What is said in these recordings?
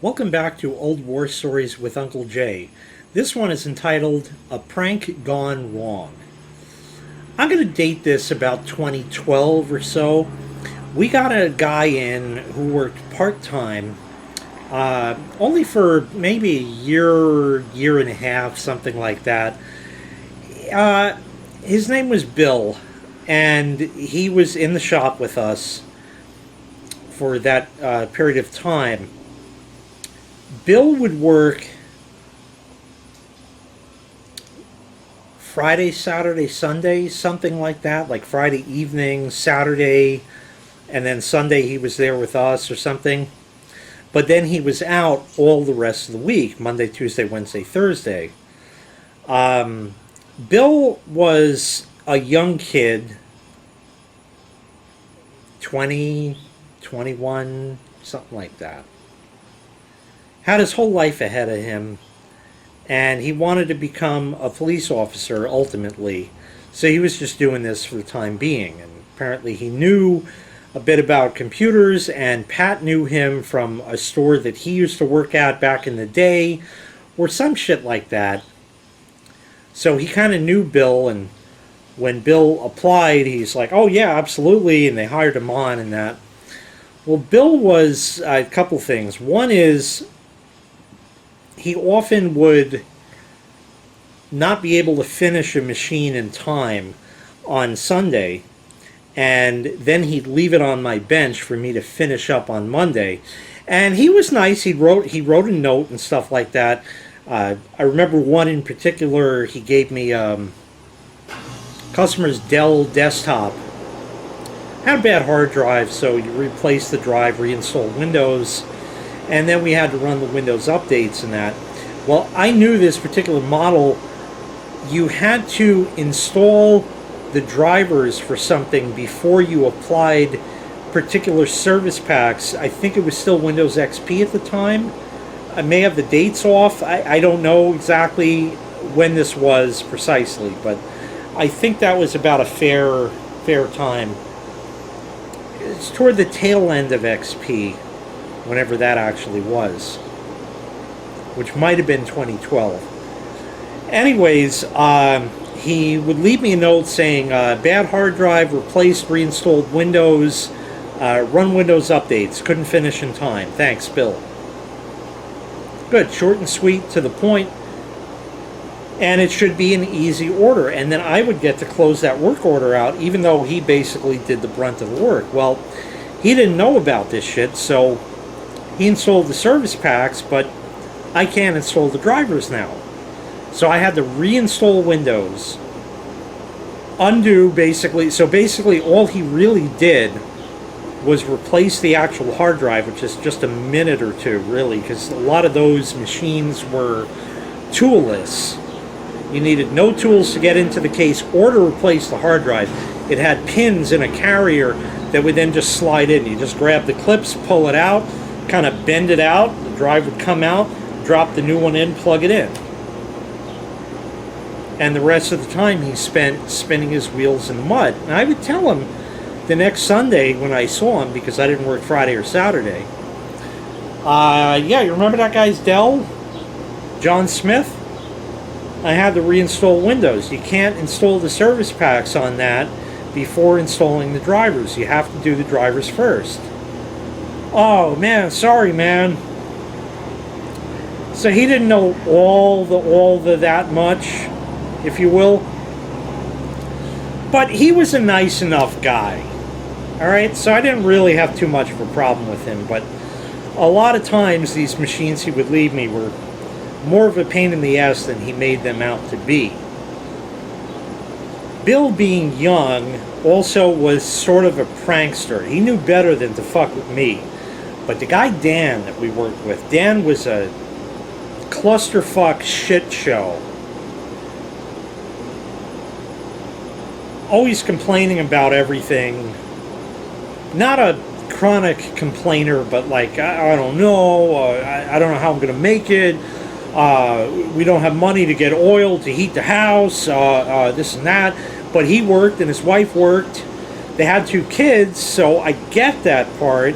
Welcome back to Old War Stories with Uncle Jay. This one is entitled A Prank Gone Wrong. I'm going to date this about 2012 or so. We got a guy in who worked part-time, only for maybe a year and a half, something like that. His name was Bill, and he was in the shop with us for that period of time. Bill would work Friday, Saturday, Sunday, something like that, like Friday evening, Saturday, and then Sunday he was there with us or something. But then he was out all the rest of the week, Monday, Tuesday, Wednesday, Thursday. Bill was a young kid, 20, 21, something like that. Had his whole life ahead of him, and he wanted to become a police officer ultimately. So he was just doing this for the time being. And apparently he knew a bit about computers, and Pat knew him from a store that he used to work at back in the day, or some shit like that. So he kind of knew Bill, and when Bill applied, he's like, oh yeah, absolutely, and they hired him on and that. Well, Bill was a couple things. One is he often would not be able to finish a machine in time on Sunday, and then he'd leave it on my bench for me to finish up on Monday. And he was nice. He wrote a note and stuff like that. I remember one in particular. He gave me customer's Dell desktop. Had a bad hard drive, so you replace the drive, reinstall Windows, and then we had to run the Windows updates and that. Well, I knew this particular model. You had to install the drivers for something before you applied particular service packs. I think it was still Windows XP at the time. I may have the dates off. I don't know exactly when this was precisely, but I think that was about a fair time. It's toward the tail end of XP, whenever that actually was, which might have been 2012. Anyways, he would leave me a note saying, bad hard drive, replaced, reinstalled Windows, run Windows updates, couldn't finish in time. Thanks, Bill. Good, short and sweet, to the point, and it should be an easy order. And then I would get to close that work order out, even though he basically did the brunt of the work. Well, he didn't know about this shit, so he installed the service packs, but I can't install the drivers now. So I had to reinstall Windows, undo basically. So basically all he really did was replace the actual hard drive, which is just a minute or two, really, because a lot of those machines were toolless. You needed no tools to get into the case or to replace the hard drive. It had pins in a carrier that would then just slide in. You just grab the clips, pull it out, kind of bend it out, the drive would come out, drop the new one in, plug it in. And the rest of the time he spent spinning his wheels in the mud. And I would tell him the next Sunday when I saw him, because I didn't work Friday or Saturday, yeah, you remember that guy's Dell? John Smith? I had to reinstall Windows. You can't install the service packs on that before installing the drivers. You have to do the drivers first. Oh man, sorry man. So he didn't know all the that much, if you will. But he was a nice enough guy. Alright, so I didn't really have too much of a problem with him, but a lot of times these machines he would leave me were more of a pain in the ass than he made them out to be. Bill, being young, also was sort of a prankster. He knew better than to fuck with me. But the guy Dan that we worked with, Dan was a clusterfuck shit show. Always complaining about everything. Not a chronic complainer, but like, I don't know, I don't know how I'm going to make it. We don't have money to get oil to heat the house, this and that. But he worked and his wife worked. They had 2 kids, so I get that part.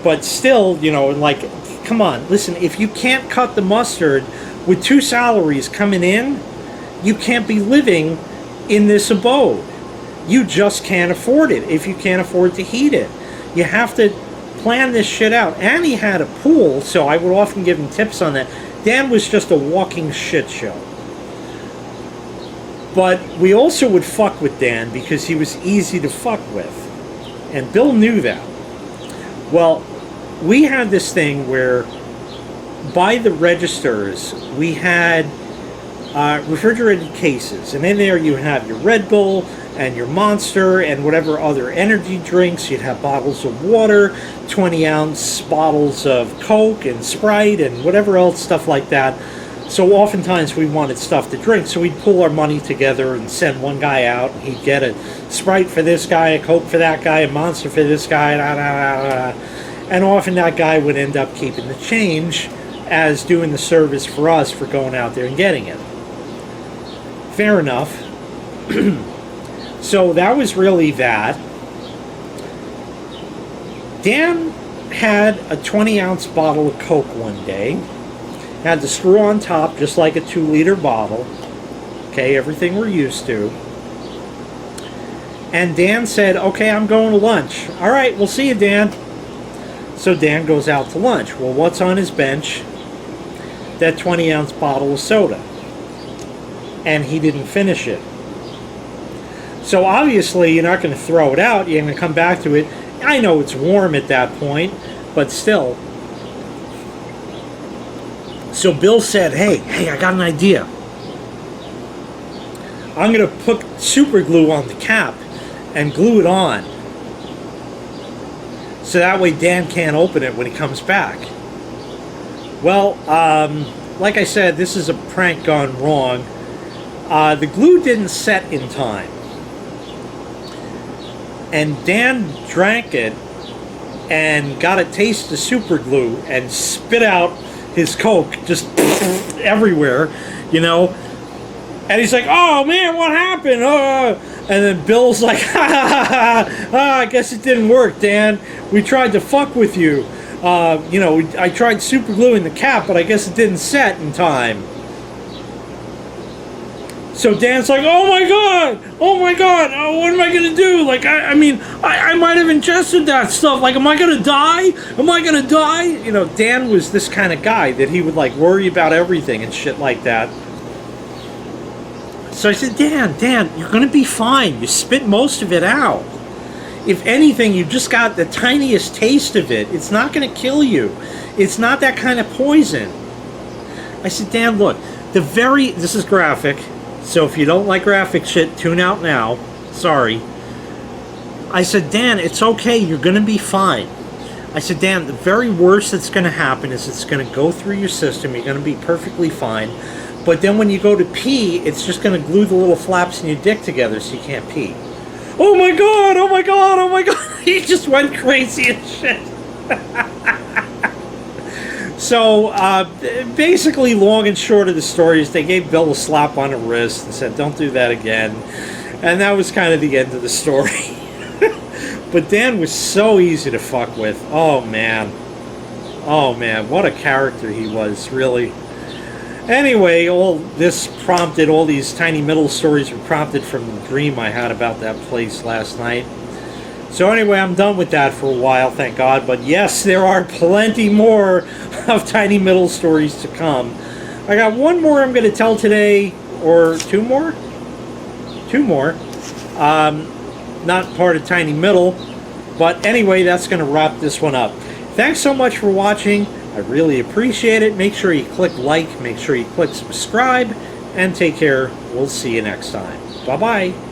But still, you know, like come on, listen, if you can't cut the mustard with 2 salaries coming in, you can't be living in this abode. You just can't afford it if you can't afford to heat it. You have to plan this shit out. And he had a pool, so I would often give him tips on that. Dan was just a walking shit show. But we also would fuck with Dan because he was easy to fuck with. And Bill knew that. Well, we had this thing where by the registers we had refrigerated cases, and in there you have your Red Bull and your Monster and whatever other energy drinks. You'd have bottles of water, 20-ounce bottles of Coke and Sprite and whatever else, stuff like that. So oftentimes we wanted stuff to drink, so we'd pull our money together and send one guy out, and he'd get a Sprite for this guy, a Coke for that guy, a Monster for this guy, and often that guy would end up keeping the change as doing the service for us for going out there and getting it. Fair enough. So that was really that. Dan had a 20-ounce bottle of Coke one day. Had the screw on top, just like a 2-liter bottle. Okay, everything we're used to. And Dan said, okay, I'm going to lunch. All right, we'll see you, Dan. So Dan goes out to lunch. Well, what's on his bench? That 20-ounce bottle of soda. And he didn't finish it. So obviously you're not going to throw it out. You're going to come back to it. I know it's warm at that point, but still. So Bill said, hey, I got an idea. I'm going to put super glue on the cap and glue it on. So that way Dan can't open it when he comes back. Well, like I said, this is a prank gone wrong. The glue didn't set in time. And Dan drank it and got a taste of super glue and spit out his Coke just everywhere, you know. And he's like, oh man, what happened? And then Bill's like, I guess it didn't work, Dan. We tried to fuck with you. You know, I tried super gluing the cap, but I guess it didn't set in time. So Dan's like, oh my god, oh, what am I gonna do? Like, I mean, I might have ingested that stuff. Like, am I gonna die? You know, Dan was this kind of guy that he would like worry about everything and shit like that. So I said, Dan, you're gonna be fine. You spit most of it out. If anything, you just got the tiniest taste of it. It's not gonna kill you. It's not that kind of poison. I said, Dan, look, this is graphic. So if you don't like graphic shit, tune out now. Sorry. I said, Dan, it's okay. You're going to be fine. I said, Dan, the very worst that's going to happen is it's going to go through your system. You're going to be perfectly fine. But then when you go to pee, it's just going to glue the little flaps in your dick together so you can't pee. Oh my god. He just went crazy and shit. So, basically, long and short of the story is they gave Bill a slap on the wrist and said, don't do that again. And that was kind of the end of the story. But Dan was so easy to fuck with. Oh, man, what a character he was, really. Anyway, all these tiny middle stories were prompted from the dream I had about that place last night. So anyway, I'm done with that for a while, thank God. But yes, there are plenty more of Tiny Middle stories to come. I got one more I'm going to tell today, or two more? Two more. Not part of Tiny Middle. But anyway, that's going to wrap this one up. Thanks so much for watching. I really appreciate it. Make sure you click like, make sure you click subscribe, and take care. We'll see you next time. Bye-bye.